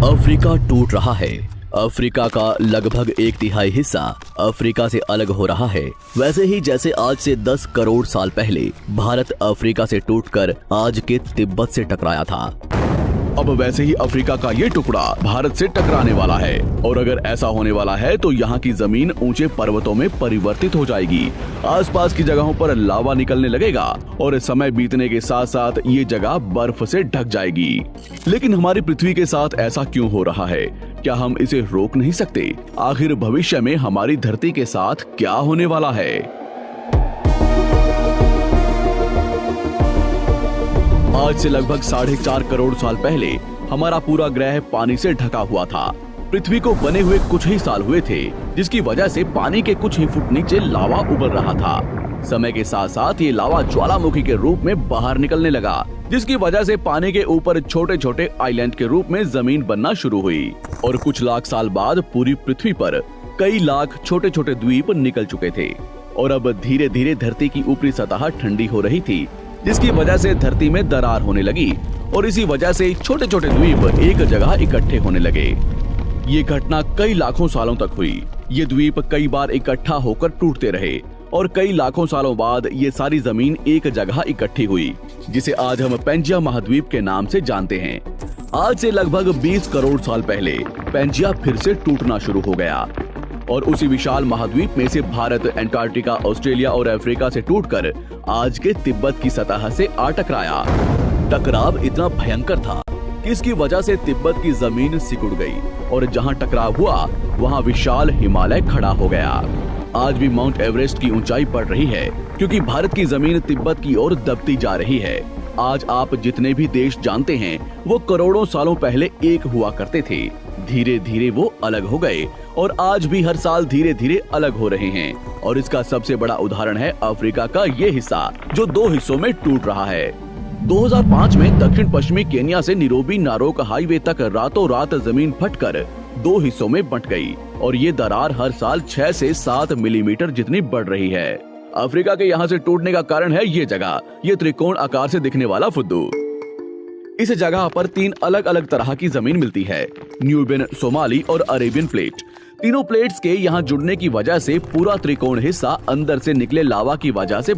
Africa टूट रहा है। अफ्रीका का लगभग 1/3 हिस्सा अफ्रीका से अलग हो रहा है। वैसे ही जैसे आज से 10 करोड़ साल पहले भारत अफ्रीका से टूटकर आज के तिब्बत से टकराया था, अब वैसे ही अफ्रीका का ये टुकड़ा भारत से टकराने वाला है। और अगर ऐसा होने वाला है तो यहाँ की जमीन ऊंचे पर्वतों में परिवर्तित हो जाएगी। आसपास की जगहों पर लावा निकलने लगेगा और समय बीतने के साथ साथ ये जगह बर्फ से ढक जाएगी। लेकिन हमारी पृथ्वी के साथ ऐसा क्यों हो रहा है? क्या हम इसे रोक नहीं सकते? आखिर भविष्य में हमारी धरती के साथ क्या होने वाला है? आज से लगभग 4.5 करोड़ साल पहले हमारा पूरा ग्रह पानी से ढका हुआ था। पृथ्वी को बने हुए कुछ ही साल हुए थे, जिसकी वजह से पानी के कुछ ही फुट नीचे लावा उबल रहा था। समय के साथ साथ ये लावा ज्वालामुखी के रूप में बाहर निकलने लगा, जिसकी वजह से पानी के ऊपर छोटे छोटे आइलैंड के रूप में जमीन बनना शुरू हुई। और कुछ लाख साल बाद पूरी पृथ्वी पर कई लाख छोटे छोटे द्वीप निकल चुके थे और अब धीरे धीरे धरती की ऊपरी सतह ठंडी हो रही थी, जिसकी वजह से धरती में दरार होने लगी और इसी वजह से छोटे छोटे द्वीप एक जगह इकट्ठे होने लगे। ये घटना कई लाखों सालों तक हुई। ये द्वीप कई बार इकट्ठा होकर टूटते रहे और कई लाखों सालों बाद ये सारी जमीन एक जगह इकट्ठी हुई, जिसे आज हम पेंजिया महाद्वीप के नाम से जानते हैं। आज से लगभग 20 करोड़ साल पहले पेंजिया फिर से टूटना शुरू हो गया और उसी विशाल महाद्वीप में से भारत, अंटार्कटिका, ऑस्ट्रेलिया और अफ्रीका से टूटकर आज के तिब्बत की सतह से आ टकराया। टकराव इतना भयंकर था कि इसकी वजह से तिब्बत की जमीन सिकुड़ गई और जहां टकराव हुआ वहां विशाल हिमालय खड़ा हो गया। आज भी माउंट एवरेस्ट की ऊंचाई बढ़ रही है क्योंकि भारत की जमीन तिब्बत की ओर दबती जा रही है। आज आप जितने भी देश जानते हैं वो करोड़ों सालों पहले एक हुआ करते थे। धीरे धीरे वो अलग हो गए और आज भी हर साल धीरे धीरे अलग हो रहे हैं। और इसका सबसे बड़ा उदाहरण है अफ्रीका का ये हिस्सा, जो 2 हिस्सों में टूट रहा है। 2005 में दक्षिण पश्चिमी केन्या से नीरोबी नारोक हाईवे तक रातों रात जमीन फटकर 2 हिस्सों में बंट गई और ये दरार हर साल 6 से 7 मिलीमीटर जितनी बढ़ रही है। अफ्रीका के यहाँ से टूटने का कारण है ये जगह, ये त्रिकोण आकार से दिखने वाला फुद्दू। इस जगह पर 3 अलग अलग तरह की जमीन मिलती है, न्यूबियन, सोमाली और अरेबियन प्लेट। तीनों प्लेट्स के यहाँ जुड़ने की वजह से पूरा त्रिकोण हिस्सा अंदर से निकले लावा की वजह से